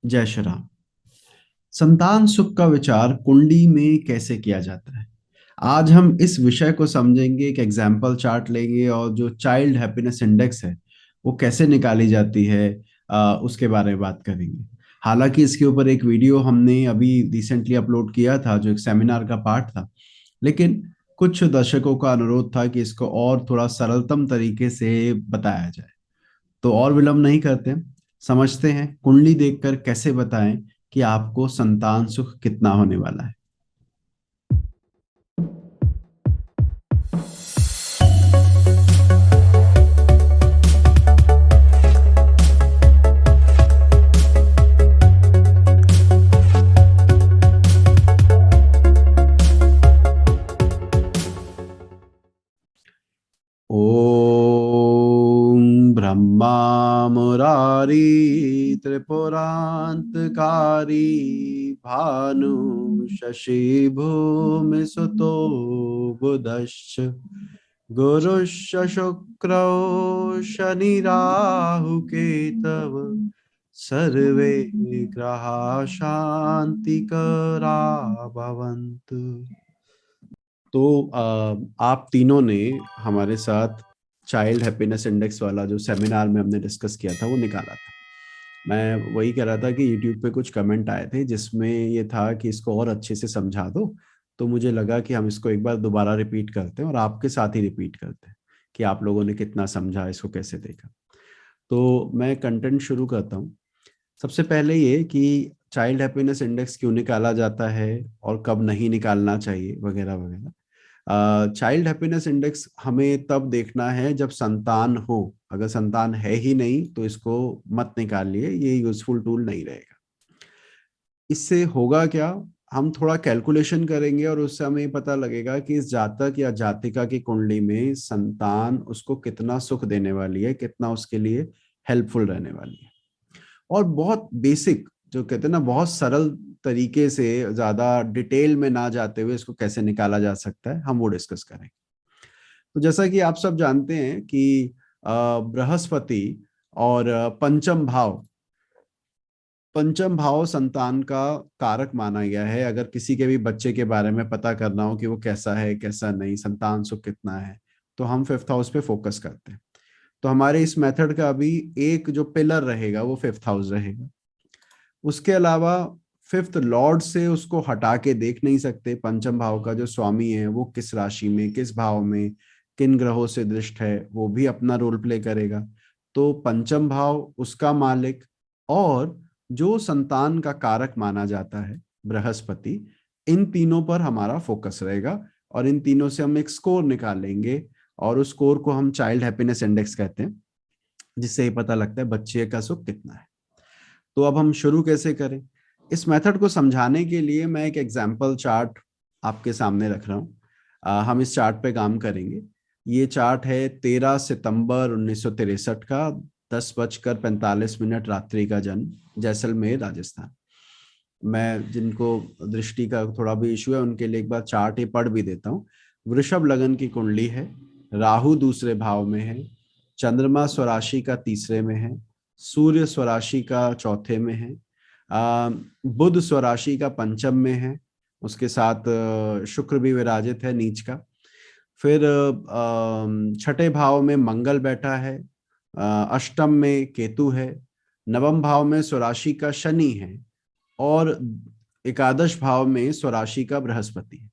जय श्री राम। संतान सुख का विचार कुंडली में कैसे किया जाता है, आज हम इस विषय को समझेंगे। एक एग्जाम्पल चार्ट लेंगे और जो चाइल्ड हैप्पीनेस इंडेक्स है वो कैसे निकाली जाती है, उसके बारे में बात करेंगे। हालांकि इसके ऊपर एक वीडियो हमने अभी रिसेंटली अपलोड किया था जो एक सेमिनार का पार्ट था, लेकिन कुछ दर्शकों का अनुरोध था कि इसको और थोड़ा सरलतम तरीके से बताया जाए। तो और विलंब नहीं करते, समझते हैं कुंडली देखकर कैसे बताएं कि आपको संतान सुख कितना होने वाला है। ओम ब्रह्मा मुरारी त्रिपुरांतकारी भानु शशि भूमि सुतो बुधश्च गुरुश्च शुक्रो शनि राहु केतव सर्वे ग्रहा शांतिकरा भवन्तु। तो आप तीनों ने हमारे साथ चाइल्ड हैप्पीनेस इंडेक्स वाला जो सेमिनार में हमने डिस्कस किया था वो निकाला था। मैं वही कह रहा था कि यूट्यूब पे कुछ कमेंट आए थे जिसमें ये था कि इसको और अच्छे से समझा दो। तो मुझे लगा कि हम इसको एक बार दोबारा रिपीट करते हैं और आपके साथ ही रिपीट करते हैं कि आप लोगों ने कितना समझा, इसको कैसे देखा। तो मैं कंटेंट शुरू करता हूँ। सबसे पहले ये कि चाइल्ड हैप्पीनेस इंडेक्स क्यों निकाला जाता है और कब नहीं निकालना चाहिए वगैरह वगैरह। चाइल्ड हैप्पीनेस इंडेक्स हमें तब देखना है जब संतान हो। अगर संतान है ही नहीं तो इसको मत निकालिए, ये यूजफुल टूल नहीं रहेगा। इससे होगा क्या, हम थोड़ा कैलकुलेशन करेंगे और उससे हमें ये पता लगेगा कि इस जातक या जातिका की कुंडली में संतान उसको कितना सुख देने वाली है, कितना उसके लिए हेल्पफुल रहने वाली है। और बहुत बेसिक, जो कहते हैं ना, बहुत सरल तरीके से, ज्यादा डिटेल में ना जाते हुए इसको कैसे निकाला जा सकता है हम वो डिस्कस करेंगे। तो जैसा कि आप सब जानते हैं कि बृहस्पति और पंचम भाव संतान का कारक माना गया है। अगर किसी के भी बच्चे के बारे में पता करना हो कि वो कैसा है कैसा नहीं, संतान सुख कितना है, तो हम फिफ्थ हाउस पे फोकस करते हैं। तो हमारे इस मेथड का अभी एक जो पिलर रहेगा वो फिफ्थ हाउस रहेगा। उसके अलावा फिफ्थ लॉर्ड से उसको हटा के देख नहीं सकते। पंचम भाव का जो स्वामी है वो किस राशि में, किस भाव में, किन ग्रहों से दृष्ट है, वो भी अपना रोल प्ले करेगा। तो पंचम भाव, उसका मालिक, और जो संतान का कारक माना जाता है बृहस्पति, इन तीनों पर हमारा फोकस रहेगा। और इन तीनों से हम एक स्कोर निकालेंगे और उस स्कोर को हम चाइल्ड हैप्पीनेस इंडेक्स कहते हैं, जिससे ये पता लगता है बच्चे का सुख कितना है। तो अब हम शुरू कैसे करें, इस मेथड को समझाने के लिए मैं एक एग्जाम्पल चार्ट आपके सामने रख रहा हूँ। हम इस चार्ट पे काम करेंगे। ये चार्ट है 13 सितंबर 1963 का, 10:45 रात्रि का जन्म, जैसलमेर राजस्थान। मैं जिनको दृष्टि का थोड़ा भी इशू है उनके लिए एक बार चार्ट ही पढ़ भी देता हूँ। वृषभ लगन की कुंडली है, राहु दूसरे भाव में है, चंद्रमा स्वराशि का तीसरे में है, सूर्य स्वराशि का चौथे में है, बुध स्वराशि का पंचम में है, उसके साथ शुक्र भी विराजित है नीच का। फिर छठे भाव में मंगल बैठा है, अष्टम में केतु है, नवम भाव में स्वराशि का शनि है, और एकादश भाव में स्वराशि का बृहस्पति है।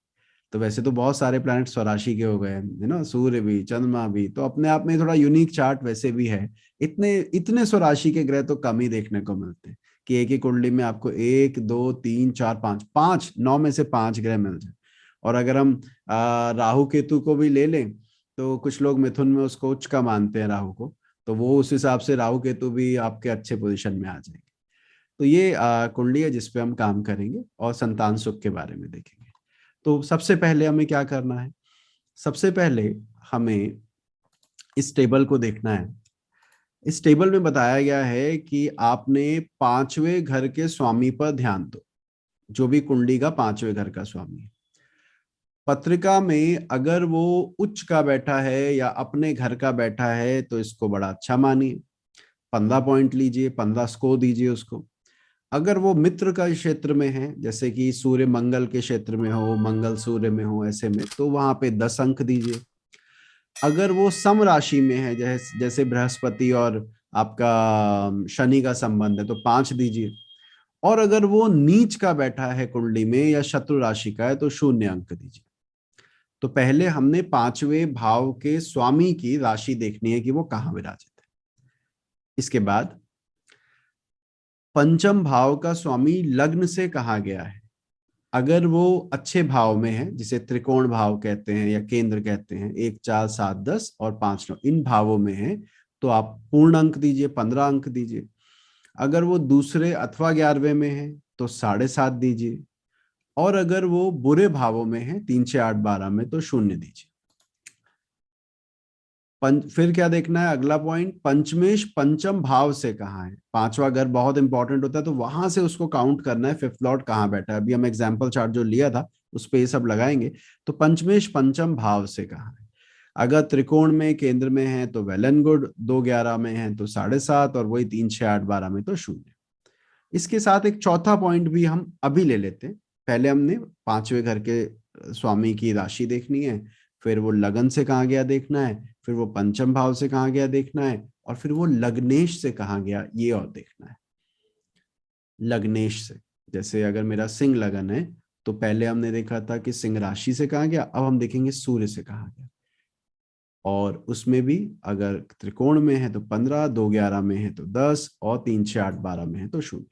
तो वैसे तो बहुत सारे प्लैनेट स्वराशि के हो गए हैं, है ना, सूर्य भी, चंद्रमा भी, तो अपने आप में थोड़ा यूनिक चार्ट वैसे भी है। इतने इतने स्वराशि के ग्रह तो कम ही देखने को मिलते हैं कि एक ही कुंडली में आपको एक दो तीन चार पांच पांच, नौ में से पांच ग्रह मिल जाए। और अगर हम राहु केतु को भी ले लें तो कुछ लोग मिथुन में उसको उच्च का मानते हैं राहु को, तो वो उस हिसाब से राहु केतु भी आपके अच्छे पोजीशन में आ जाएंगे। तो ये कुंडली है जिसपे हम काम करेंगे और संतान सुख के बारे में देखेंगे। तो सबसे पहले हमें क्या करना है, सबसे पहले हमें इस टेबल को देखना है। इस टेबल में बताया गया है कि आपने पांचवें घर के स्वामी पर ध्यान दो, जो भी कुंडली का पांचवें घर का स्वामी है। पत्रिका में अगर वो उच्च का बैठा है या अपने घर का बैठा है तो इसको बड़ा अच्छा मानिए, 15 पॉइंट लीजिए, 15 स्कोर दीजिए उसको। अगर वो मित्र का क्षेत्र में है, जैसे कि सूर्य मंगल के क्षेत्र में हो, मंगल सूर्य में हो, ऐसे में, तो वहां पे 10 अंक दीजिए। अगर वो सम राशि में है, जैसे जैसे बृहस्पति और आपका शनि का संबंध है, तो 5 दीजिए। और अगर वो नीच का बैठा है कुंडली में या शत्रु राशि का है, तो 0 अंक दीजिए। तो पहले हमने 5वें भाव के स्वामी की राशि देखनी है कि वो कहाँ विराजित है। इसके बाद पंचम भाव का स्वामी लग्न से कहाँ गया है। अगर वो अच्छे भाव में है, जिसे त्रिकोण भाव कहते हैं या केंद्र कहते हैं, 1 4 7 10 और 5 9, इन भावों में है, तो आप पूर्ण अंक दीजिए, 15 अंक दीजिए। अगर वो दूसरे अथवा 11वें में है, तो 7.5 दीजिए। और अगर वो बुरे भावों में है, 3 6 8 12 में, तो 0 दीजिए। फिर क्या देखना है, अगला पॉइंट, पंचमेश पंचम भाव से कहाँ है। पांचवा घर बहुत इंपॉर्टेंट होता है, तो वहां से उसको काउंट करना है, फिफ्थ लॉर्ड कहाँ बैठा है। अभी हम एग्जाम्पल चार्ट जो लिया था उस पे ये सब लगाएंगे। तो पंचमेश पंचम भाव से कहाँ है। अगर त्रिकोण में केंद्र में है तो वेल एंड गुड, 2 11 में है तो 7.5, और वही 3 6 8 12 में तो 0। इसके साथ एक चौथा पॉइंट भी हम अभी ले लेते हैं। पहले हमने 5वें घर के स्वामी की राशि देखनी है, फिर वो लगन से कहाँ गया देखना है, फिर वो पंचम भाव से कहाँ गया देखना है, और फिर वो लग्नेश से कहाँ गया ये और देखना है। लग्नेश से, जैसे अगर मेरा सिंह लगन है, तो पहले हमने देखा था कि सिंह राशि से कहाँ गया, अब हम देखेंगे सूर्य से कहाँ गया। और उसमें भी अगर त्रिकोण में है तो 15, 2 11 में है तो 10, और 3 6 8 12 में है तो 0।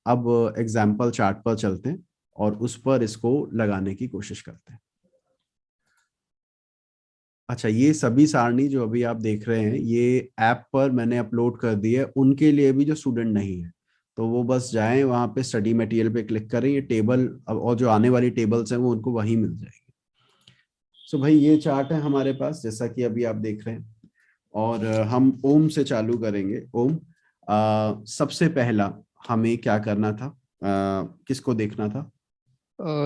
अब एग्जाम्पल चार्ट पर चलते हैं और उस पर इसको लगाने की कोशिश करते हैं। अच्छा, ये सभी सारणी जो अभी आप देख रहे हैं, ये ऐप पर मैंने अपलोड कर दी है उनके लिए भी जो स्टूडेंट नहीं है, तो वो बस जाएं वहां पे स्टडी मटेरियल पे क्लिक करें, ये टेबल और जो आने वाली टेबल्स हैं वो उनको वहीं मिल जाएगी। सो भाई ये चार्ट है हमारे पास, जैसा कि अभी आप देख रहे हैं। और हम ओम से चालू करेंगे। ओम, सबसे पहला हमें क्या करना था, किसको देखना था।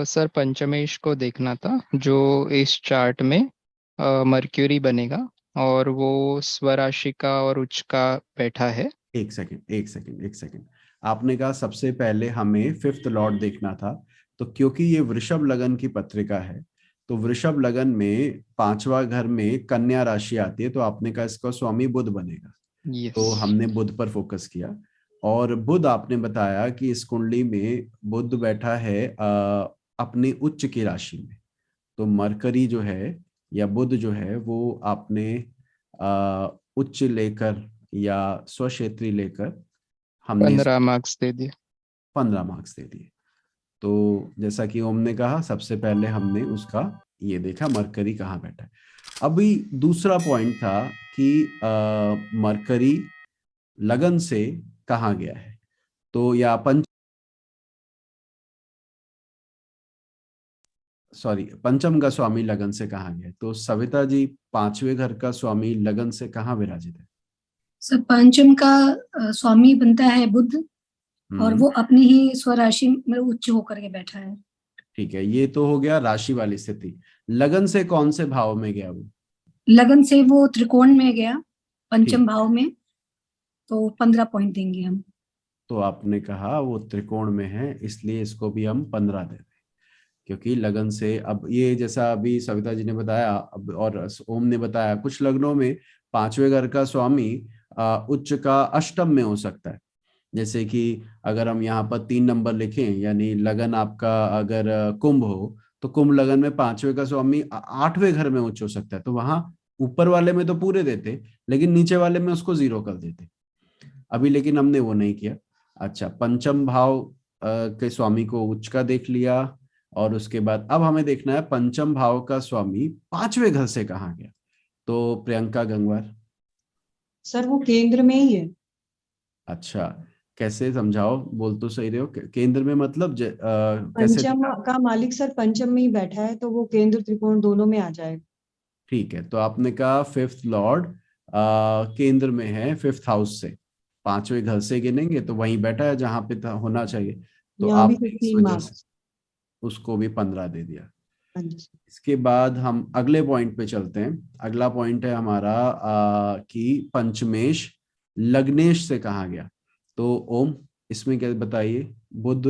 सर पंचमेश को देखना था, जो इस चार्ट में मर्क्यूरी बनेगा और वो स्वराशि का और उच्च का बैठा है। एक सेकंड एक सेकंड एक सेकंड, आपने कहा सबसे पहले हमें फिफ्थ लॉर्ड देखना था। तो क्योंकि ये वृषभ लगन की पत्रिका है, तो वृषभ लगन में 5वां घर में कन्या राशि आती है, तो आपने कहा इसका स्वामी बुध बनेगा। यस। तो हमने बुध पर फोकस किया। और बुध आपने बताया कि इस कुंडली में बुध बैठा है अपनी उच्च की राशि में। तो मरकरी जो है या बुध जो है वो आपने उच्च लेकर या स्वक्षेत्री लेकर हमने 15 मार्क्स दे दिए। 15 मार्क्स दे दिए। तो जैसा कि ओम ने कहा, सबसे पहले हमने उसका ये देखा मरकरी कहाँ बैठा है। अभी दूसरा पॉइंट था कि मरकरी लगन से कहाँ गया है। तो या पंचम का स्वामी लगन से कहाँ गया है। तो सविता जी, 5वें घर का स्वामी लगन से कहाँ विराजित है। सर पंचम का स्वामी बनता है बुध, और वो अपनी ही स्वराशि में उच्च होकर के बैठा है। ठीक है, ये तो हो गया राशि वाली स्थिति। लगन से कौन से भाव में गया वो। लगन से वो त्रिकोण में गया, पंचम ठीक, भाव में, तो 15 पॉइंट देंगे हम। तो आपने कहा वो त्रिकोण में है, इसलिए इसको भी हम 15 दे दें। क्योंकि लगन से, अब ये जैसा अभी सविता जी ने बताया अब और ओम ने बताया, कुछ लग्नों में 5वें घर का स्वामी उच्च का अष्टम में हो सकता है। जैसे कि अगर हम यहाँ पर 3 नंबर लिखें, यानी लगन आपका अगर कुंभ हो, तो कुंभ लगन में 5वें का स्वामी 8वें घर में उच्च हो सकता है। तो वहां ऊपर वाले में तो पूरे देते, लेकिन नीचे वाले में उसको 0 कर देते। अभी लेकिन हमने वो नहीं किया। अच्छा, पंचम भाव के स्वामी को उच्च का देख लिया, और उसके बाद अब हमें देखना है पंचम भाव का स्वामी 5वें घर से कहाँ गया। तो प्रियंका गंगवार। सर वो केंद्र में ही है। अच्छा, कैसे समझाओ, बोल तो सही रहे हो। केंद्र में मतलब कैसे। पंचम का मालिक सर पंचम में ही बैठा है, तो वो केंद्र त्रिकोण दोनों में आ जाएगा। ठीक है, तो आपने कहा फिफ्थ लॉर्ड केंद्र में है, फिफ्थ हाउस से 5वें घर से गिनेंगे तो वहीं बैठा है जहां पे होना चाहिए। तो यहाँ भी आपने इस 15 वजह से मार्क्स। उसको भी 15 दे दिया। हाँ जी। इसके बाद हम अगले पॉइंट पे चलते हैं। अगला पॉइंट है हमारा कि पंचमेश लग्नेश से कहा गया। तो ओम, इसमें क्या बताइए? बुध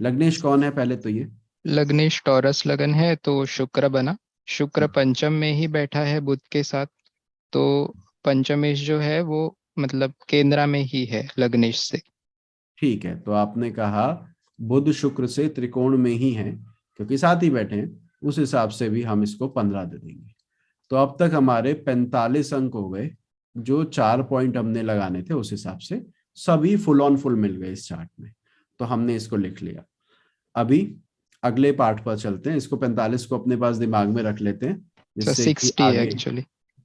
लग्नेश कौन है पहले तो ये? लग्नेश टॉरस लगन है तो शुक्र बना। शुक्र पंचम में ही बैठा है बुध के साथ, तो पंचमेश जो है वो मतलब केंद्रा में ही है लग्नेश से। ठीक है, तो आपने कहा बुध शुक्र से त्रिकोण में ही है, क्योंकि साथ ही बैठे हैं, उस हिसाब से भी हम इसको 15 दे देंगे। तो अब तक हमारे 45 अंक हो गए, जो 4 पॉइंट हमने लगाने थे उस हिसाब से सभी फुल ऑन फुल मिल गए इस चार्ट में, तो हमने इसको लिख लिया। अभी अगले पार्ट पर चलते हैं, इसको 45 को अपने पास दिमाग में रख लेते हैं, सर जिससे कि 60 आगे। एक्चुअली।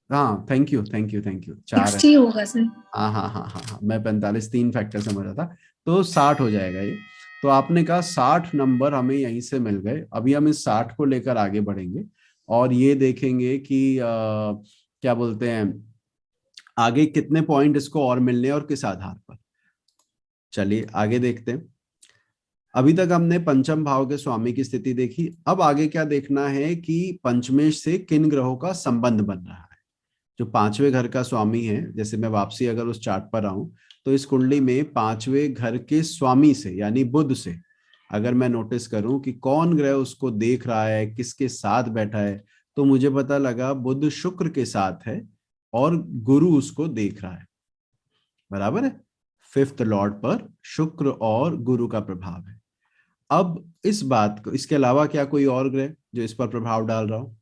हाँ, thank you thank you thank you, 4 है। 60 होगा सर। हाँ हाँ हाँ हाँ हाँ, मैं 45 3 फैक्टर समझ रहा था, तो 60 हो जाएगा ये। तो आपने कहा 60 नंबर हमें यहीं से मिल गए। अभी हम इस 60 को लेकर आगे बढ़ेंगे और ये देखेंगे कि क्या बोलते हैं, आगे कितने पॉइंट इसको और मिलने हैं और किस आधार पर। चलिए आगे देखते हैं। अभी तक हमने पंचम भाव के स्वामी की स्थिति देखी, अब आगे क्या देखना है कि पंचमेश से किन ग्रहों का संबंध बन रहा है। जो 5वें घर का स्वामी है, जैसे मैं वापसी अगर उस चार्ट पर आऊं, तो इस कुंडली में 5वें घर के स्वामी से यानी बुध से अगर मैं नोटिस करूं कि कौन ग्रह उसको देख रहा है, किसके साथ बैठा है, तो मुझे पता लगा बुध शुक्र के साथ है और गुरु उसको देख रहा है। बराबर है, 5th लॉर्ड पर शुक्र और गुरु का प्रभाव है। अब इस बात को, इसके अलावा क्या कोई और ग्रह जो इस पर प्रभाव डाल रहा हो?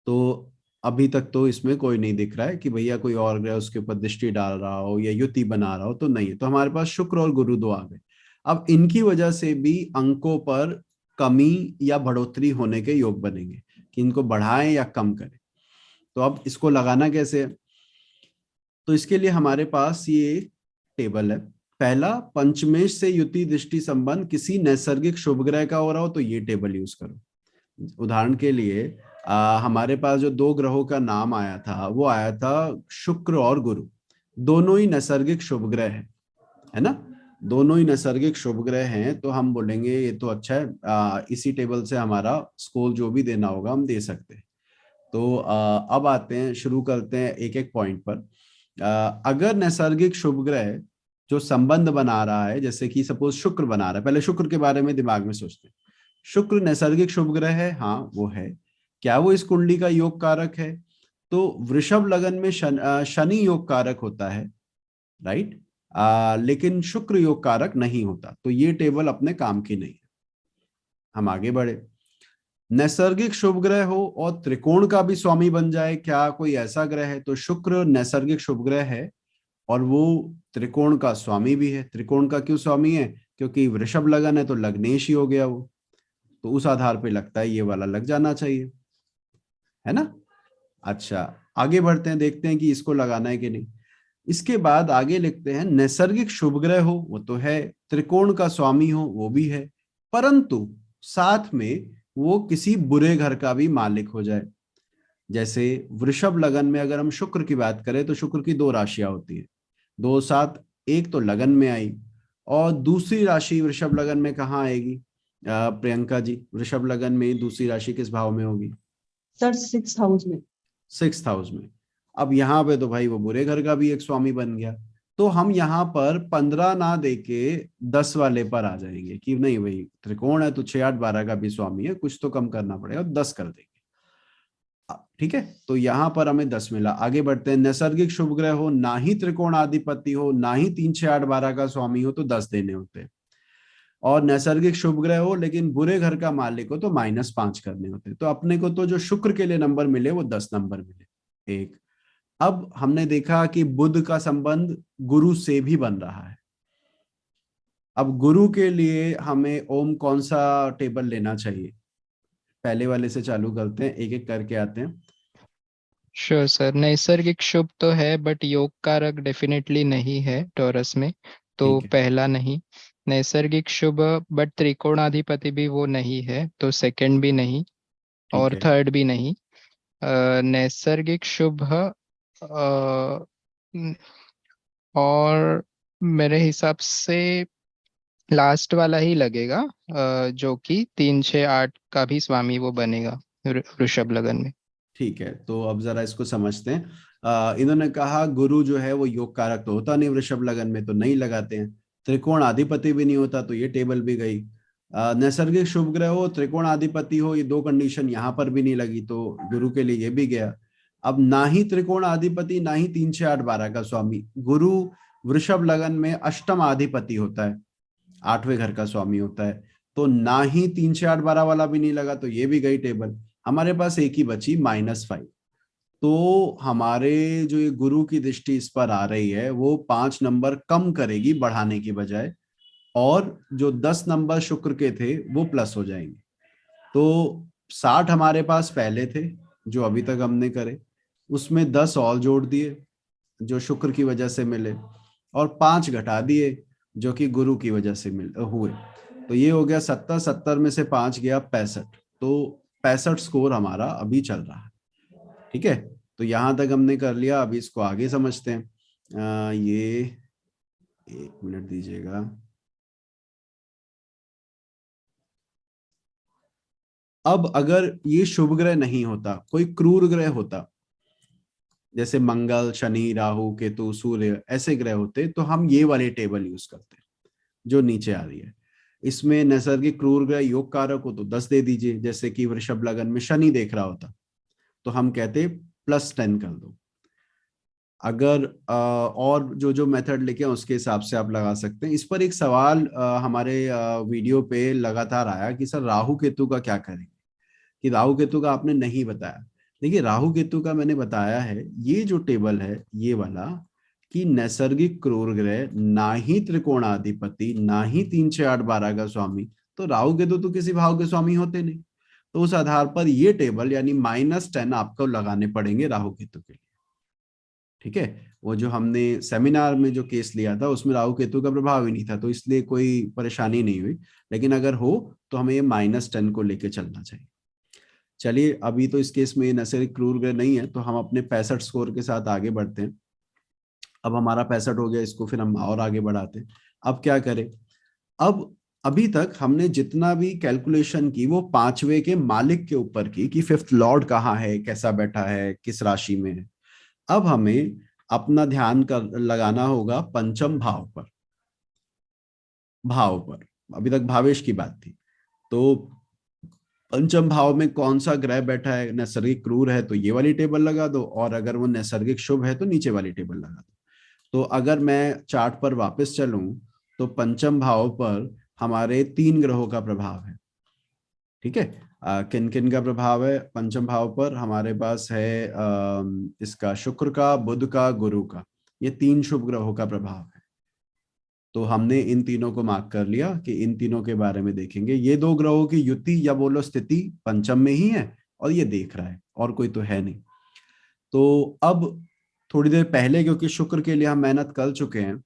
तो अभी तक तो इसमें कोई नहीं दिख रहा है कि भैया कोई और ग्रह उसके ऊपर दृष्टि डाल रहा हो या युति बना रहा हो, तो नहीं है। तो हमारे पास शुक्र और गुरु दो आ गए। अब इनकी वजह से भी अंकों पर कमी या बढ़ोतरी होने के योग बनेंगे कि इनको बढ़ाएं या कम करें। तो अब इसको लगाना कैसे है? तो इसके लिए हमारे पास ये टेबल है। पहला, पंचमेश से युति दृष्टि संबंध किसी नैसर्गिक शुभ ग्रह का हो रहा हो तो ये टेबल यूज करो। उदाहरण के लिए हमारे पास जो 2 ग्रहों का नाम आया था वो आया था शुक्र और गुरु। दोनों ही नैसर्गिक शुभ ग्रह है ना? दोनों ही नैसर्गिक शुभ ग्रह हैं, तो हम बोलेंगे ये तो अच्छा है, इसी टेबल से हमारा स्कोर जो भी देना होगा हम दे सकते हैं। तो अब आते हैं, शुरू करते हैं एक एक पॉइंट पर। अगर नैसर्गिक शुभ ग्रह जो संबंध बना रहा है, जैसे कि सपोज शुक्र बना रहा है, पहले शुक्र के बारे में दिमाग में सोचते हैं। शुक्र नैसर्गिक शुभ ग्रह है, हाँ वो है। क्या वो इस कुंडली का योग कारक है? तो वृषभ लगन में शनि योग कारक होता है, राइट, लेकिन शुक्र योग कारक नहीं होता, तो ये टेबल अपने काम की नहीं है। हम आगे बढ़े। नैसर्गिक शुभ ग्रह हो और त्रिकोण का भी स्वामी बन जाए, क्या कोई ऐसा ग्रह है? तो शुक्र नैसर्गिक शुभ ग्रह है और वो त्रिकोण का स्वामी भी है। त्रिकोण का क्यों स्वामी है? क्योंकि वृषभ लगन है तो लग्नेश ही हो गया वो, तो उस आधार पे लगता है ये वाला लग जाना चाहिए, है ना? अच्छा, आगे बढ़ते हैं, देखते हैं कि इसको लगाना है कि नहीं। इसके बाद आगे लिखते हैं नैसर्गिक शुभ ग्रह हो, वो तो है, त्रिकोण का स्वामी हो, वो भी है, परंतु साथ में वो किसी बुरे घर का भी मालिक हो जाए। जैसे वृषभ लगन में अगर हम शुक्र की बात करें तो शुक्र की 2 राशियां होती है, 2 7, एक तो लगन में आई और दूसरी राशि वृषभ लगन में कहाँ आएगी? प्रियंका जी, वृषभ लगन में दूसरी राशि किस भाव में होगी? सर 6th हाउस में। 6th हाउस में। अब यहाँ पे तो भाई वो बुरे घर का भी एक स्वामी बन गया, तो हम यहाँ पर 15 ना देके 10 वाले पर आ जाएंगे कि नहीं भाई त्रिकोण है तो 6 8 12 का भी स्वामी है, कुछ तो कम करना पड़ेगा, 10 कर देंगे। ठीक है, तो यहाँ पर हमें 10 मिला। आगे बढ़ते हैं, नैसर्गिक शुभ ग्रह हो, ना ही त्रिकोण आधिपति हो, ना ही 3 6 8 12 का स्वामी हो, तो 10 देने होते हैं। और नैसर्गिक शुभ ग्रह हो लेकिन बुरे घर का मालिक हो तो -5 करने होते। तो अपने को तो जो शुक्र के लिए नंबर मिले वो 10 नंबर मिले। एक, अब हमने देखा कि बुध का संबंध गुरु से भी बन रहा है। अब गुरु के लिए हमें ओम कौन सा टेबल लेना चाहिए? पहले वाले से चालू करते हैं, एक एक करके आते हैं। श्योर सर, नैसर्गिक शुभ तो है बट योग कारक डेफिनेटली नहीं है टॉरस में, तो ठीक है, पहला नहीं। नैसर्गिक शुभ बट त्रिकोणाधिपति भी वो नहीं है, तो सेकंड भी नहीं ठीक और है, थर्ड भी नहीं। नैसर्गिक शुभ न- और मेरे हिसाब से लास्ट वाला ही लगेगा, जो कि 3 6 8 का भी स्वामी वो बनेगा वृषभ लगन में। ठीक है। तो अब जरा इसको समझते हैं। इन्होंने कहा गुरु जो है वो योग कारक तो होता नहीं, वृषभ लगन में तो नहीं लगाते हैं। त्रिकोण अधिपति भी नहीं होता तो ये टेबल भी गई। नैसर्गिक शुभ ग्रह हो, त्रिकोण अधिपति हो, ये दो कंडीशन यहाँ पर भी नहीं लगी तो गुरु के लिए ये भी गया। अब ना ही त्रिकोण अधिपति ना ही 3 6 8 12 का स्वामी। गुरु वृषभ लगन में अष्टम अधिपति होता है, 8वें घर का स्वामी होता है, तो ना ही 3 6 8 12 वाला भी नहीं लगा तो ये भी गई टेबल। हमारे पास एक ही बची -5। तो हमारे जो ये गुरु की दृष्टि इस पर आ रही है वो 5 नंबर कम करेगी बढ़ाने की बजाय, और जो 10 नंबर शुक्र के थे वो प्लस हो जाएंगे। तो 60 हमारे पास पहले थे जो अभी तक हमने करे, उसमें 10 और जोड़ दिए जो शुक्र की वजह से मिले, और 5 घटा दिए जो कि गुरु की वजह से हुए। तो ये हो गया 70, 70 में से 5 गया 65। तो 65 स्कोर हमारा अभी चल रहा है। ठीक है, तो यहां तक हमने कर लिया। अभी इसको आगे समझते हैं। ये 1 मिनट दीजिएगा। अब अगर ये शुभ ग्रह नहीं होता, कोई क्रूर ग्रह होता, जैसे मंगल, शनि, राहु, केतु, सूर्य, ऐसे ग्रह होते तो हम ये वाली टेबल यूज करते जो नीचे आ रही है। इसमें नैसर्गिक क्रूर ग्रह योग कारक हो तो 10 दे दीजिए, जैसे कि वृषभ लगन में शनि देख रहा होता तो हम कहते +10 कर दो। अगर और जो जो मेथड लिखे हैं उसके हिसाब से आप लगा सकते हैं। इस पर एक सवाल हमारे वीडियो पे लगातार आया कि सर राहु केतु का क्या करेंगे, कि राहु केतु का आपने नहीं बताया। देखिए राहु केतु का मैंने बताया है, ये जो टेबल है ये वाला, कि नैसर्गिक क्रूर ग्रह ना ही त्रिकोणाधिपति ना ही 3 6 8 12 का स्वामी, तो राहु केतु तो किसी भाव के स्वामी होते नहीं। तो उस आधार पर ये टेबल यानी -10 आपको लगाने पड़ेंगे राहु केतु के लिए। ठीक है, वो जो हमने सेमिनार में जो केस लिया था उसमें राहु केतु का प्रभाव ही नहीं था, तो इसलिए कोई परेशानी नहीं हुई। लेकिन अगर हो तो हमें ये -10 को लेके चलना चाहिए। चलिए, अभी तो इस केस में नैसर्गिक क्रूर ग्रह नहीं है तो हम अपने 65 स्कोर के साथ आगे बढ़ते हैं। अब हमारा 65 हो गया, इसको फिर हम और आगे बढ़ाते हैं। अब क्या करें? अब अभी तक हमने जितना भी कैलकुलेशन की वो 5वें के मालिक के ऊपर की, कि 5th लॉर्ड कहाँ है, कैसा बैठा है, किस राशि में है। अब हमें अपना ध्यान लगाना होगा पंचम भाव पर। अभी तक भावेश की बात थी, तो पंचम भाव में कौन सा ग्रह बैठा है, नैसर्गिक क्रूर है तो ये वाली टेबल लगा दो, और अगर वो नैसर्गिक शुभ है तो नीचे वाली टेबल लगा दो। तो अगर मैं चार्ट पर वापस चलूं तो पंचम भाव पर हमारे 3 ग्रहों का प्रभाव है। ठीक है, किन किन का प्रभाव है पंचम भाव पर? हमारे पास है इसका शुक्र का, बुध का, गुरु का, ये 3 शुभ ग्रहों का प्रभाव है। तो हमने इन तीनों को मार्क कर लिया कि इन तीनों के बारे में देखेंगे। ये 2 ग्रहों की युति या बोलो स्थिति पंचम में ही है, और ये देख रहा है, और कोई तो है नहीं। तो अब थोड़ी देर पहले, क्योंकि शुक्र के लिए हम मेहनत कर चुके हैं,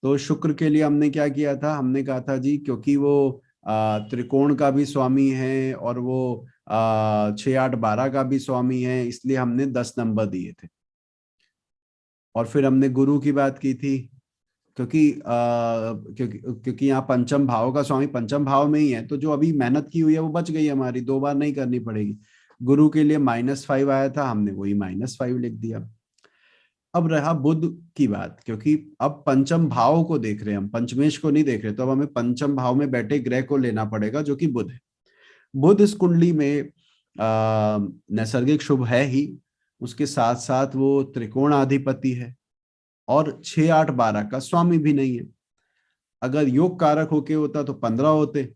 तो शुक्र के लिए हमने क्या किया था, हमने कहा था जी क्योंकि वो त्रिकोण का भी स्वामी है और वो 6 8 12 का भी स्वामी है, इसलिए हमने 10 नंबर दिए थे। और फिर हमने गुरु की बात की थी, क्योंकि यहाँ पंचम भाव का स्वामी पंचम भाव में ही है, तो जो अभी मेहनत की हुई है वो बच गई हमारी, 2 बार नहीं करनी पड़ेगी। गुरु के लिए -5 आया था, हमने वही -5 लिख दिया। अब रहा बुध की बात, क्योंकि अब पंचम भाव को देख रहे हैं हम, पंचमेश को नहीं देख रहे, तो अब हमें पंचम भाव में बैठे ग्रह को लेना पड़ेगा जो कि बुध है। बुध इस कुंडली में नैसर्गिक शुभ है ही, उसके साथ साथ वो त्रिकोणाधिपति है और 6 8 12 का स्वामी भी नहीं है। अगर योग कारक होके होता तो 15 होते,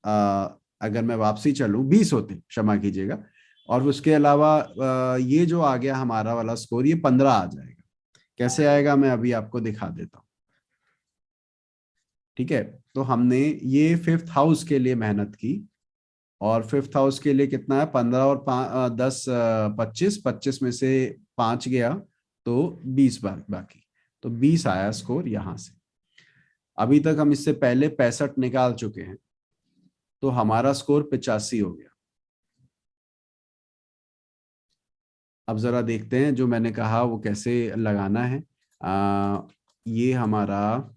अगर मैं वापसी चलूं 20 होते, क्षमा कीजिएगा। और उसके अलावा ये जो आ गया हमारा वाला स्कोर, ये 15 आ जाएगा। कैसे आएगा मैं अभी आपको दिखा देता हूं। ठीक है, तो हमने ये 5th हाउस के लिए मेहनत की, और 5th हाउस के लिए कितना है, 15 और 10 25, 25 में से 5 गया तो 20 बाकी, तो 20 आया स्कोर यहां से। अभी तक हम इससे पहले 65 निकाल चुके हैं, तो हमारा स्कोर 85 हो गया। अब जरा देखते हैं जो मैंने कहा वो कैसे लगाना है। ये हमारा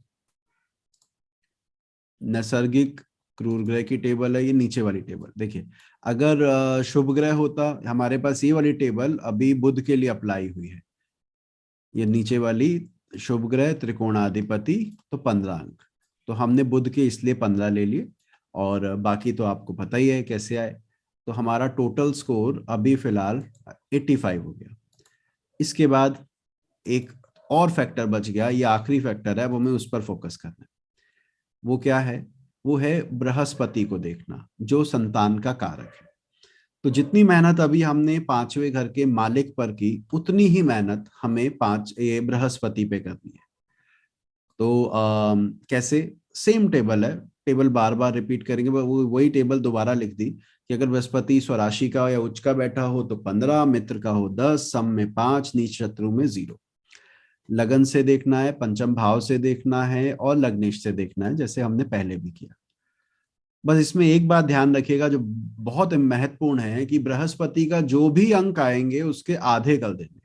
नैसर्गिक क्रूर ग्रह की टेबल है, ये नीचे वाली टेबल। देखिए, अगर शुभ ग्रह होता, हमारे पास ये वाली टेबल अभी बुध के लिए अप्लाई हुई है, ये नीचे वाली शुभ ग्रह त्रिकोणाधिपति, तो 15 अंक। तो हमने बुध के इसलिए 15 ले लिए, और बाकी तो आपको पता ही है कैसे आए। तो हमारा टोटल स्कोर अभी फिलहाल 85 हो गया। इसके बाद एक और फैक्टर बच गया, ये आखिरी फैक्टर है, वो हमें उस पर फोकस करना है। वो क्या है? वो है बृहस्पति को देखना, जो संतान का कारक है। तो जितनी मेहनत अभी हमने पांचवें घर के मालिक पर की, उतनी ही मेहनत हमें ये बृहस्पति पे करनी है। तो कैसे? सेम टेबल है, टेबल बार बार रिपीट करेंगे, वो वही टेबल दोबारा लिख दी कि अगर बृहस्पति स्वराशि का या उच्च का बैठा हो तो 15, मित्र का हो 10, सम में 5, नीच शत्रु में 0। लगन से देखना है, पंचम भाव से देखना है, और लग्नेश से देखना है, जैसे हमने पहले भी किया। बस इसमें एक बात ध्यान रखिएगा जो बहुत महत्वपूर्ण है, कि बृहस्पति का जो भी अंक आएंगे उसके आधे कर देंगे।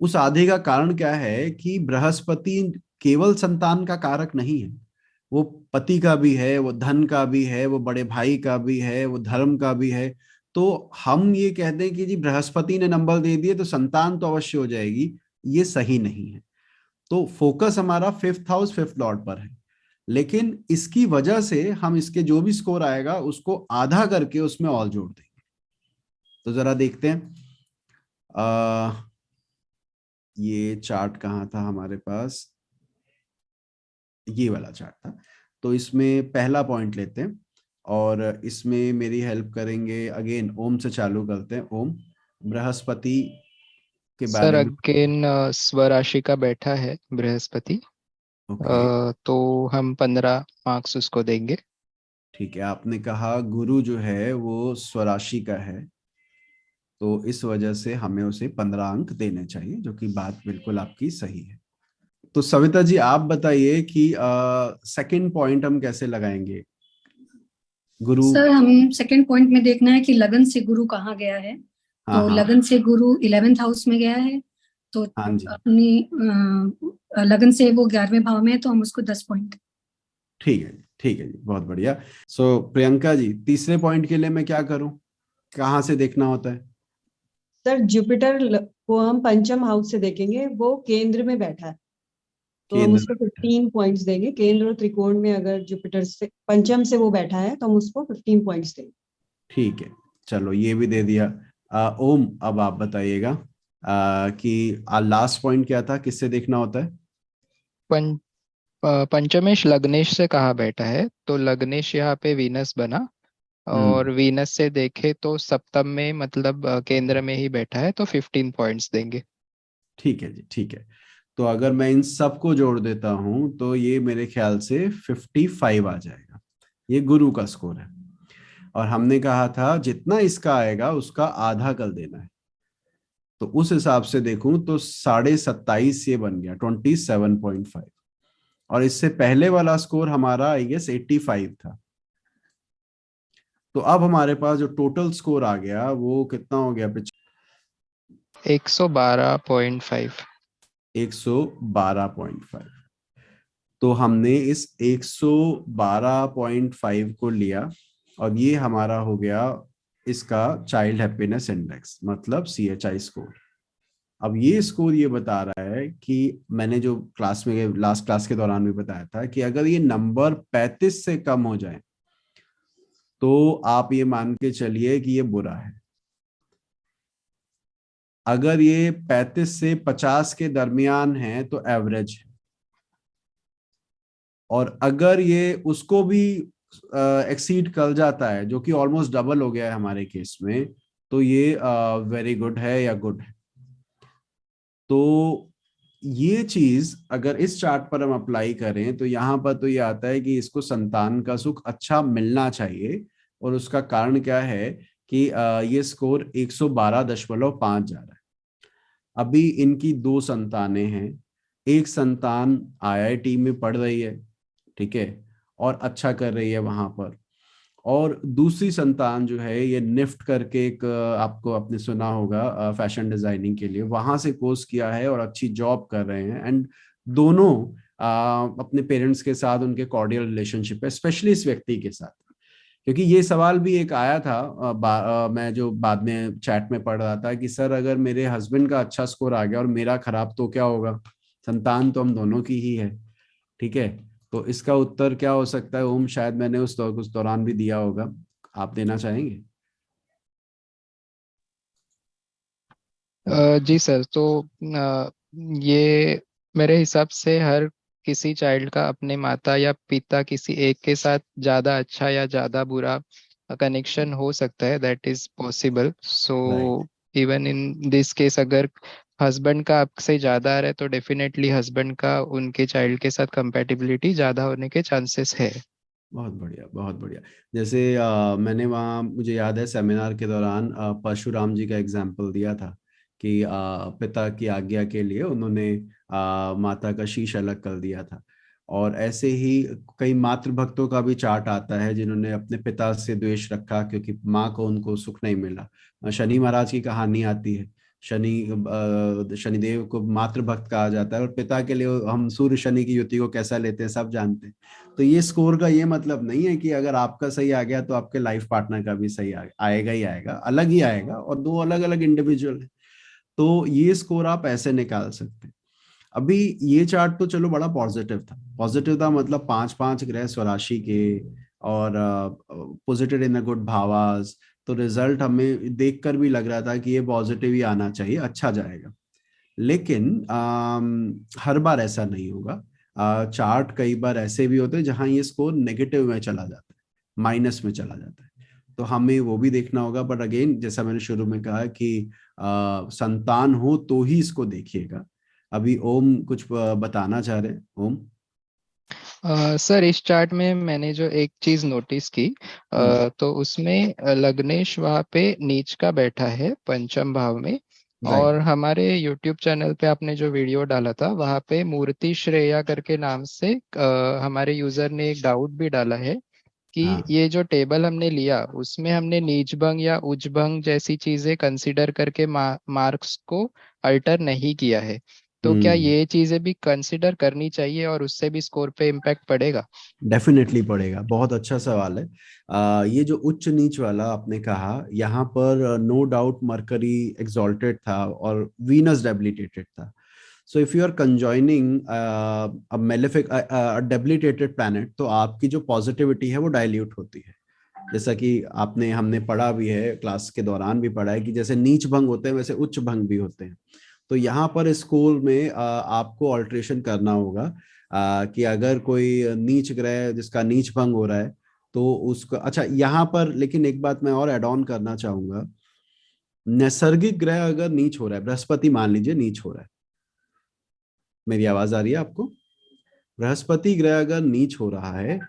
उस आधे का कारण क्या है कि बृहस्पति केवल संतान का कारक नहीं है, वो पति का भी है, वो धन का भी है, वो बड़े भाई का भी है, वो धर्म का भी है। तो हम ये कहते हैं कि जी बृहस्पति ने नंबर दे दिए तो संतान तो अवश्य हो जाएगी, ये सही नहीं है। तो फोकस हमारा 5th हाउस 5th लॉर्ड पर है, लेकिन इसकी वजह से हम इसके जो भी स्कोर आएगा उसको आधा करके उसमें ऑल जोड़ देंगे। तो जरा देखते हैं, ये चार्ट कहाँ था हमारे पास? ये वाला चार्ट था। तो इसमें पहला पॉइंट लेते हैं, और इसमें मेरी हेल्प करेंगे अगेन, ओम से चालू करते हैं। ओम, बृहस्पति के सर बारे में। अगेन स्वराशि का बैठा है बृहस्पति, ओके, तो हम 15 मार्क्स उसको देंगे। ठीक है। आपने कहा गुरु जो है वो स्वराशि का है, तो इस वजह से हमें उसे 15 अंक देने चाहिए, जो कि बात बिल्कुल आपकी सही है। तो सविता जी आप बताइए कि सेकंड पॉइंट हम कैसे लगाएंगे? गुरु। सर हम सेकंड पॉइंट में देखना है कि लगन से गुरु कहाँ गया है। हाँ तो हाँ लगन से गुरु 11th हाउस में गया है, तो हाँ जी, अपनी लगन से वो 11वें भाव में है, तो हम उसको 10 पॉइंट। ठीक है जी, ठीक है जी, बहुत बढ़िया। सो प्रियंका जी, तीसरे पॉइंट के लिए मैं क्या करूं? कहाँ से देखना होता है? सर जुपिटर को हम पंचम हाउस से देखेंगे, वो केंद्र में बैठा है, तो हम केंद्र उसको में। 15 पॉइंट्स देंगे। केंद्र और त्रिकोण में अगर जुपिटर से पंचम से वो बैठा है तो हम उसको 15 पॉइंट्स देंगे। ठीक है, चलो ये भी दे दिया। ओम, अब आप बताइएगा कि लास्ट पॉइंट क्या था, किससे देखना होता है? पं, पंचमेश लग्नेश से कहाँ बैठा है, तो लग्नेश यहाँ पे वीनस बना, और हम्म, वीनस से देखे तो सप्तम में, मतलब केंद्र में ही बैठा है, तो 15 पॉइंट्स देंगे। ठीक है जी, ठीक है। तो अगर मैं इन सबको जोड़ देता हूं तो ये मेरे ख्याल से 55 आ जाएगा। ये गुरु का स्कोर है, और हमने कहा था जितना इसका आएगा उसका आधा कर देना है। तो उस हिसाब से देखूं तो 27.5 ये बन गया, 27.5। और इससे पहले वाला स्कोर हमारा आई गेस 85 था। तो अब हमारे पास जो टोटल स्कोर आ गया वो कितना हो गया? 112.5। 112.5। तो हमने इस 112.5 को लिया, और ये हमारा हो गया इसका चाइल्ड हैप्पीनेस इंडेक्स, मतलब CHI स्कोर। अब ये स्कोर ये बता रहा है कि मैंने जो क्लास में लास्ट क्लास के दौरान भी बताया था कि अगर ये नंबर 35 से कम हो जाए तो आप ये मान के चलिए कि ये बुरा है। अगर ये 35 से 50 के दरमियान है तो एवरेज है, और अगर ये उसको भी एक्सीड कर जाता है, जो कि ऑलमोस्ट डबल हो गया है हमारे केस में, तो ये वेरी गुड है या गुड है। तो ये चीज अगर इस चार्ट पर हम अप्लाई करें तो यहाँ पर तो ये आता है कि इसको संतान का सुख अच्छा मिलना चाहिए, और उसका कारण क्या है कि ये स्कोर 112.5 जा रहा है। अभी इनकी 2 संतानें हैं। एक संतान IIT में पढ़ रही है, ठीक है, और अच्छा कर रही है वहां पर। और दूसरी संतान जो है ये निफ्ट करके एक आपको आपने सुना होगा फैशन डिजाइनिंग के लिए, वहां से कोर्स किया है और अच्छी जॉब कर रहे हैं। एंड दोनों अपने पेरेंट्स के साथ उनके कॉर्डियल रिलेशनशिप है, स्पेशली इस व्यक्ति के साथ। क्योंकि ये सवाल भी एक आया था, मैं जो बाद में चैट में पढ़ रहा था कि सर अगर मेरे हस्बैंड का अच्छा स्कोर आ गया और मेरा खराब तो क्या होगा, संतान तो हम दोनों की ही है। ठीक है, तो इसका उत्तर क्या हो सकता है ओम? शायद मैंने उस दौरान भी दिया होगा, आप देना चाहेंगे? जी सर, तो ये मेरे हिसाब से हर किसी चाइल्ड का अपने माता या पिता किसी एक के साथ ज़्यादा अच्छा या ज़्यादा बुरा कनेक्शन हो सकता है, that is possible. So right. Even in this case अगर हस्बैंड का आपसे ज़्यादा आ रहा है तो डेफिनेटली हस्बैंड का उनके चाइल्ड के साथ कंपैटिबिलिटी ज़्यादा होने के चांसेस है। बहुत बढ़िया, बहुत बढ़िया। जैसे मैंने वहाँ, मुझे याद है सेमिनार के दौरान परशुराम जी का एग्जाम्पल दिया था कि पिता की आज्ञा के लिए उन्होंने माता का शीश अलग कर दिया था। और ऐसे ही कई मातृभक्तों का भी चार्ट आता है जिन्होंने अपने पिता से द्वेष रखा क्योंकि माँ को उनको सुख नहीं मिला। शनि महाराज की कहानी आती है। शनिदेव को मातृभक्त कहा जाता है और पिता के लिए हम सूर्य शनि की युति को कैसा लेते हैं सब जानते हैं। तो ये स्कोर का ये मतलब नहीं है कि अगर आपका सही आ गया तो आपके लाइफ पार्टनर का भी सही आएगा ही आएगा, अलग ही आएगा, और दो अलग अलग इंडिविजुअल है। तो ये स्कोर आप ऐसे निकाल सकते हैं। अभी ये चार्ट तो चलो बड़ा पॉजिटिव था, मतलब 5-5 ग्रह स्वराशि के और पॉजिटिव इन अ गुड भावास। तो रिजल्ट हमें देखकर भी लग रहा था कि ये पॉजिटिव ही आना चाहिए, अच्छा जाएगा। लेकिन हर बार ऐसा नहीं होगा। चार्ट कई बार ऐसे भी होते हैं जहां ये स्कोर नेगेटिव में चला जाता है, माइनस में चला जाता है। तो हमें वो भी देखना होगा। बट अगेन जैसा मैंने शुरू में कहा कि संतान हो तो ही इसको देखिएगा। अभी ओम कुछ बताना चाह रहे हैं, ओम? सर इस चार्ट में मैंने जो एक चीज नोटिस की, हम्म। तो उसमें लग्नेश वहाँ पे नीच का बैठा है पंचम भाव में। राइट। और हमारे YouTube चैनल पे आपने जो वीडियो डाला था वहाँ पे मूर्ति श्रेया करके नाम से हमारे यूजर ने एक डाउट भी डाला है कि हाँ। ये जो टेबल हमने लिया उसमें हमने नीचभंग या उच्चभंग जैसी चीजें कंसीडर करके मार्क्स को अल्टर नहीं किया है। तो क्या हम्म। ये चीजें भी कंसीडर करनी चाहिए और उससे भी स्कोर पे इम्पैक्ट पड़ेगा? डेफिनेटली पड़ेगा, बहुत अच्छा सवाल है। ये जो उच्च नीच वाला आपने कहा, यहाँ पर नो डाउट मरकरी एक्सॉल्टेड था और वीनस डेबिलिटेटेड था। So if you are conjoining a malefic debilitated planet, तो आपकी जो पॉजिटिविटी है वो डाइल्यूट होती है। जैसा कि आपने, हमने पढ़ा भी है, क्लास के दौरान भी पढ़ा है कि जैसे नीच भंग होते हैं वैसे उच्च भंग भी होते हैं। तो यहाँ पर स्कूल में आपको ऑल्ट्रेशन करना होगा कि अगर कोई नीच ग्रह जिसका नीच भंग हो रहा है तो उसको, अच्छा यहाँ पर लेकिन एक बात मैं और ऐड ऑन करना चाहूंगा। नैसर्गिक ग्रह अगर नीच हो रहा है, बृहस्पति मान लीजिए नीच हो रहा है, मेरी आवाज आ रही है आपको? बृहस्पति ग्रह अगर नीच हो रहा है,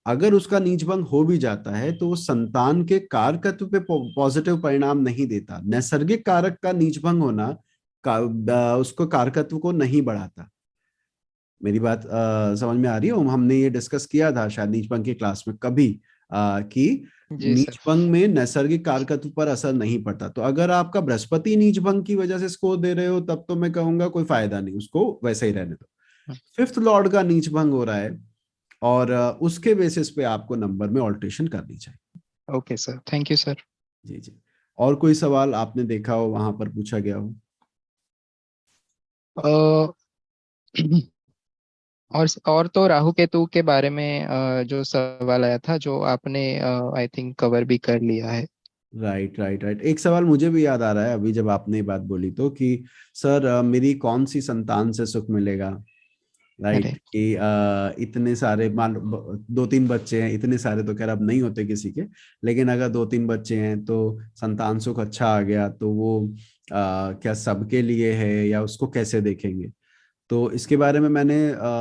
अगर उसका नीच भंग हो भी जाता है तो वो संतान के कारकत्व पे पॉजिटिव परिणाम नहीं देता। नैसर्गिक कारक का नीच भंग होना उसको कारकत्व को नहीं बढ़ाता। मेरी बात समझ में आ रही है? हमने ये डिस्कस किया था शायद नीचभंग की क्लास में कभी, कि जी सर। नीचभंग में नैसर्गिक कारकत्व पर असर नहीं पड़ता। तो अगर आपका बृहस्पति नीचभंग की वजह से स्कोर दे रहे हो तब तो मैं कहूंगा कोई फायदा नहीं, उसको वैसे ही रहने दो। फिफ्थ लॉर्ड का नीचभंग हो रहा है और उसके बेसिस पे आपको नंबर में ऑल्ट्रेशन करनी चाहिए। Okay sir, thank you sir. जी जी। और कोई सवाल आपने देखा हो वहां पर पूछा गया हो? अ, और तो राहु केतु के बारे में जो सवाल आया था जो आपने आई थिंक कवर भी कर लिया है। Right right right. एक सवाल मुझे भी याद आ रहा है अभी जब आपने ये बात बोली तो, कि सर मेरी कौन सी संतान से सुख मिलेगा? अरे। राइट, कि इतने सारे, मान लो 2-3 बच्चे हैं, इतने सारे तो खैर अब नहीं होते किसी के, लेकिन अगर 2-3 बच्चे हैं तो संतान सुख अच्छा आ गया तो वो क्या सबके लिए है या उसको कैसे देखेंगे? तो इसके बारे में मैंने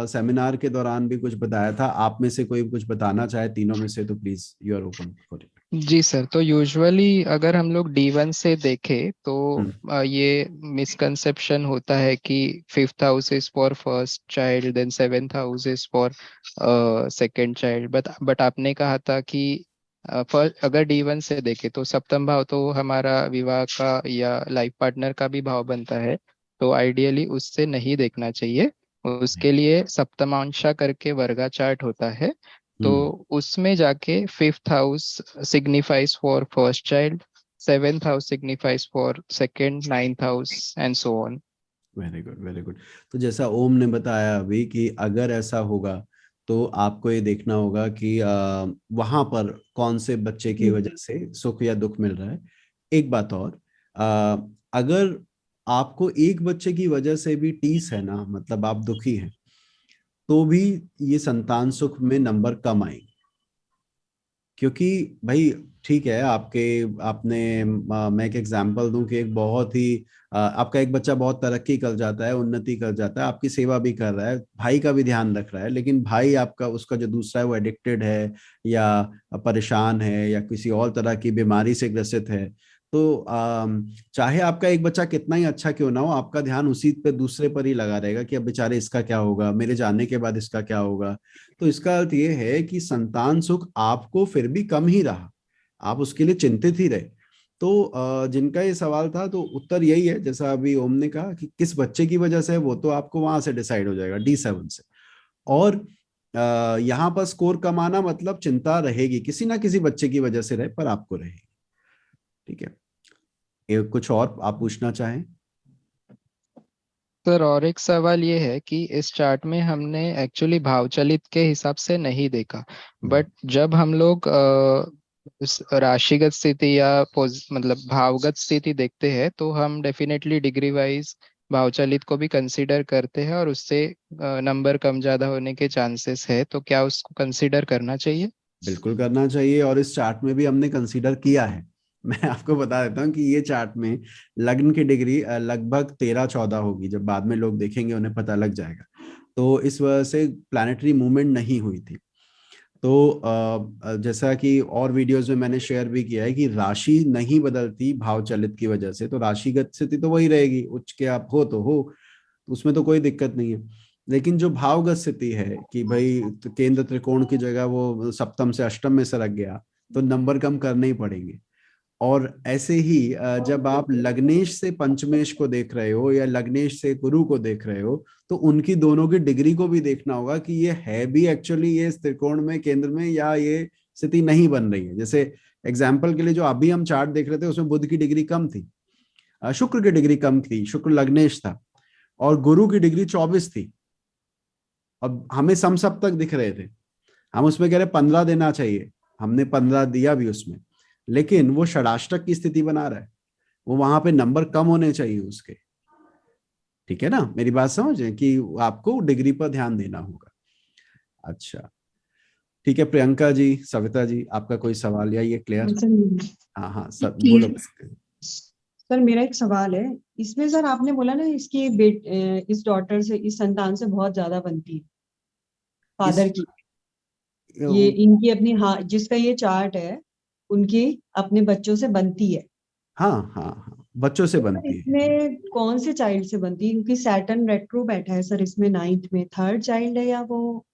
सेमिनार के दौरान भी कुछ बताया था। आप में से कोई कुछ बताना चाहे तीनों में से तो please, you are open for it. जी सर, तो यूजुअली अगर हम लोग D1 से देखें तो हम्म। ये मिसकंसेप्शन होता है कि fifth house is for first child, then seventh house is for second child. But आपने कहा था कि अगर D1 से देखें तो सप्तम भाव तो हमारा विवाह का या लाइफ पार्टनर का भी भाव बनता है। तो आइडियली उससे नहीं देखना चाहिए। उसके लिए सप्तमांशा करके वर्गा चार्ट होता है। तो उसमें जाके 5th house signifies for first child, 7th house signifies for second, 9th house and so on. Very good, very good. तो जैसा ओम ने बताया अभी कि अगर ऐसा होगा तो आपको ये देखना होगा कि वहां पर कौन से बच्चे की वजह से सुख या दुख मिल रहा है। एक बात और, अगर आपको एक बच्चे की वजह से भी टीस है ना, मतलब आप दुखी हैं, तो भी ये संतान सुख में नंबर कम आएंगे। क्योंकि भाई ठीक है, मैं एक एग्जांपल दूं कि एक बहुत ही आपका एक बच्चा बहुत तरक्की कर जाता है, उन्नति कर जाता है, आपकी सेवा भी कर रहा है, भाई का भी ध्यान रख रहा है, लेकिन भाई आपका उसका जो दूसरा है वो एडिक्टेड है या परेशान है या किसी और तरह की बीमारी से ग्रसित है, तो चाहे आपका एक बच्चा कितना ही अच्छा क्यों ना हो, आपका ध्यान उसी पे दूसरे पर ही लगा रहेगा कि अब बेचारे इसका क्या होगा, मेरे जाने के बाद इसका क्या होगा। तो इसका अर्थ ये है कि संतान सुख आपको फिर भी कम ही रहा, आप उसके लिए चिंतित ही रहे। तो जिनका ये सवाल था, तो उत्तर यही है जैसा अभी ओम ने कहा कि किस बच्चे की वजह से है, वो तो आपको वहां से डिसाइड हो जाएगा D7 से। और यहाँ पर स्कोर कमाना मतलब चिंता रहेगी, किसी ना किसी बच्चे की वजह से रहे पर आपको रहेगी। ठीक है, ये कुछ और आप पूछना चाहें? सर और एक सवाल ये है कि इस चार्ट में हमने एक्चुअली भावचलित के हिसाब से नहीं देखा, बट जब हम लोग राशिगत स्थिति या मतलब भावगत स्थिति देखते हैं तो हम डेफिनेटली डिग्री वाइज भावचलित को भी कंसीडर करते हैं और उससे नंबर कम ज्यादा होने के चांसेस है, तो क्या उसको कंसीडर करना चाहिए? बिल्कुल करना चाहिए, और इस चार्ट में भी हमने कंसीडर किया है। मैं आपको बता देता हूँ कि ये चार्ट में लग्न की डिग्री लगभग 13-14 होगी, जब बाद में लोग देखेंगे उन्हें पता लग जाएगा। तो इस वजह से प्लानिटरी मूवमेंट नहीं हुई थी। तो जैसा कि और वीडियोस में मैंने शेयर भी किया है कि राशि नहीं बदलती भाव चलित की वजह से, तो राशिगत स्थिति तो वही रहेगी, उच्च के आप हो तो हो, उसमें तो कोई दिक्कत नहीं है। लेकिन जो भावगत स्थिति है कि भाई तो केंद्र त्रिकोण की जगह वो सप्तम से अष्टम में सरक गया, तो नंबर कम करने ही पड़ेंगे। और ऐसे ही जब आप लग्नेश से पंचमेश को देख रहे हो या लग्नेश से गुरु को देख रहे हो, तो उनकी दोनों की डिग्री को भी देखना होगा कि ये है भी एक्चुअली ये त्रिकोण में केंद्र में या ये स्थिति नहीं बन रही है। जैसे एग्जाम्पल के लिए जो अभी हम चार्ट देख रहे थे उसमें बुध की डिग्री कम थी, शुक्र की डिग्री कम थी, शुक्र लग्नेश था, और गुरु की डिग्री 24 थी। अब हमें समसप्तक दिख रहे थे, हम उसमें कह रहे 15 देना चाहिए, हमने 15 दिया भी उसमें, लेकिन वो षडाष्टक की स्थिति बना रहा है, वो वहां पे नंबर कम होने चाहिए उसके। ठीक है ना, मेरी बात समझे कि आपको डिग्री पर ध्यान देना होगा। अच्छा, ठीक है प्रियंका जी, सविता जी, आपका कोई सवाल या ये क्लियर? हाँ हाँ सर, बोलो। सर मेरा एक सवाल है इसमें, सर आपने बोला ना इसकी इस डॉटर से, इस संतान से बहुत ज्यादा बनती है फादर की, ये इनकी अपनी, हाँ जिसका ये चार्ट है उनकी अपने बच्चों से बनती है। हाँ हाँ हाँ, बच्चों से तो सर बनती है। इसमें कौन से चाइल्ड से बनती है, क्योंकि सैटर्न रेट्रो बैठा है सर इसमें 9th में, थर्ड चाइल्ड है या वो?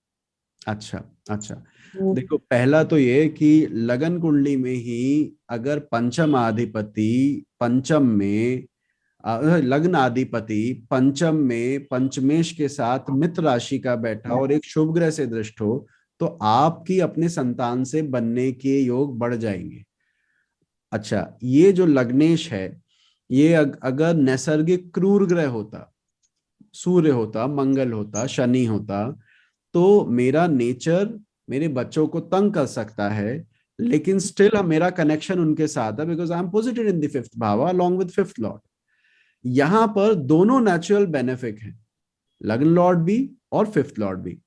अच्छा अच्छा, वो देखो पहला तो ये कि लगन कुंडली में ही अगर पंचम अधिपति पंचम में लग्न अधिपति पंचम में पंचमेश के साथ मित्र राशि का बैठा और एक शुभ ग्रह से दृष्ट हो, तो आपकी अपने संतान से बनने के योग बढ़ जाएंगे। अच्छा, ये जो लग्नेश है, ये अगर नैसर्गिक क्रूर ग्रह होता, सूर्य होता, मंगल होता, शनि होता, तो मेरा नेचर मेरे बच्चों को तंग कर सकता है, लेकिन स्टिल मेरा कनेक्शन उनके साथ है because I am positive in the fifth भाव अलोंग विद फिफ्थ लॉर्ड। यहां पर दोनों नेचुरल बेनिफिट है, लग्न लॉर्ड भी और फिफ्थ लॉर्ड भी,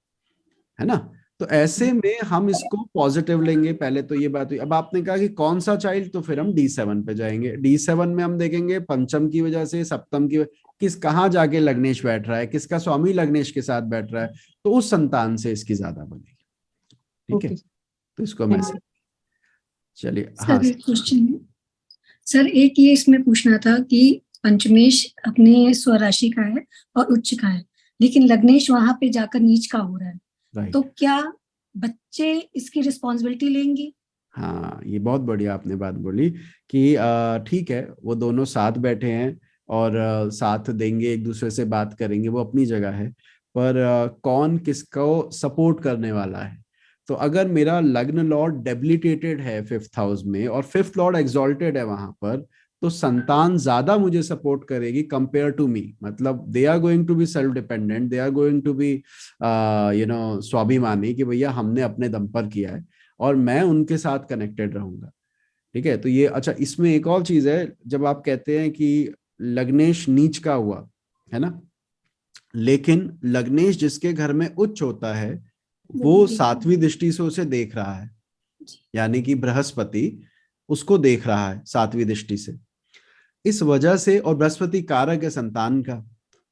है ना। तो ऐसे में हम इसको पॉजिटिव लेंगे। पहले तो ये बात हुई। अब आपने कहा कि कौन सा चाइल्ड, तो फिर हम D7 पे जाएंगे। D7 में हम देखेंगे पंचम की वजह से, सप्तम की किस कहाँ जाके लग्नेश बैठ रहा है, किसका स्वामी लग्नेश के साथ बैठ रहा है, तो उस संतान से इसकी ज्यादा बनेगी। ठीक है, तो इसको मैं चलिए हाँ। सर एक क्वेश्चन है सर, एक ये इसमें पूछना था कि पंचमेश अपने स्वराशि का है और उच्च का है, लेकिन लग्नेश वहां पे जाकर नीच का हो रहा है, तो क्या बच्चे इसकी रिस्पॉन्सिबिलिटी लेंगे? हाँ, ये बहुत बढ़िया आपने बात बोली कि ठीक है, वो दोनों साथ बैठे हैं और साथ देंगे, एक दूसरे से बात करेंगे, वो अपनी जगह है, पर कौन किसको सपोर्ट करने वाला है, तो अगर मेरा लग्न लॉर्ड डेबिलिटेटेड है 5th हाउस में और 5th लॉर्ड एक्सॉल्टेड है वहां पर, तो संतान ज्यादा मुझे सपोर्ट करेगी कंपेयर टू मी। मतलब they are going to be self dependent, they are going to be स्वाभिमानी कि भैया हमने अपने दम पर किया है और मैं उनके साथ कनेक्टेड रहूंगा। ठीक है, तो ये अच्छा, इसमें एक और चीज है, जब आप कहते हैं कि लग्नेश नीच का हुआ है ना, लेकिन लग्नेश जिसके घर में उच्च होता है वो 7वीं दृष्टि से उसे देख रहा है, यानी कि बृहस्पति उसको देख रहा है 7वीं दृष्टि से। इस वजह से, और बृहस्पति कारक है संतान का,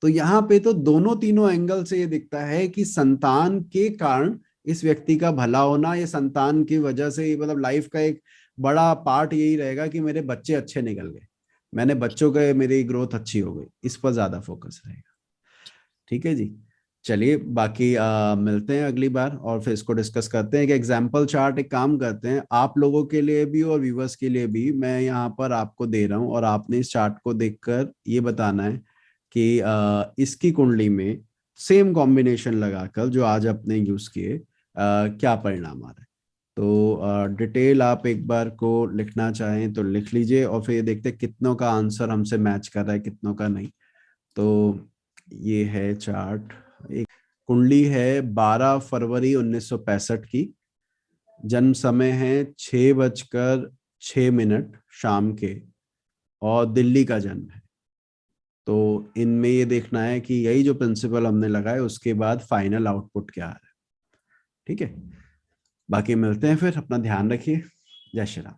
तो यहाँ पे तो दोनों तीनों एंगल से ये दिखता है कि संतान के कारण इस व्यक्ति का भला होना, ये संतान की वजह से, मतलब लाइफ का एक बड़ा पार्ट यही रहेगा कि मेरे बच्चे अच्छे निकल गए, मैंने बच्चों के, मेरी ग्रोथ अच्छी हो गई, इस पर ज्यादा फोकस रहेगा। ठीक है जी, चलिए बाकी मिलते हैं अगली बार और फिर इसको डिस्कस करते हैं। एक एग्जाम्पल चार्ट एक काम करते हैं, आप लोगों के लिए भी और व्यूवर्स के लिए भी मैं यहाँ पर आपको दे रहा हूँ, और आपने इस चार्ट को देखकर ये बताना है कि इसकी कुंडली में सेम कॉम्बिनेशन लगाकर जो आज आपने यूज किए क्या परिणाम आ रहा है। तो डिटेल आप एक बार को लिखना चाहें तो लिख लीजिए, और फिर देखते हैं कितनों का आंसर हमसे मैच कर रहा है, कितनों का नहीं। तो ये है चार्ट, एक कुंडली है 12 फरवरी 1965 की, जन्म समय है 6:06 शाम के, और दिल्ली का जन्म है। तो इनमें ये देखना है कि यही जो प्रिंसिपल हमने लगाए उसके बाद फाइनल आउटपुट क्या आ रहा है। ठीक है, बाकी मिलते हैं फिर, अपना ध्यान रखिए, जय श्री राम।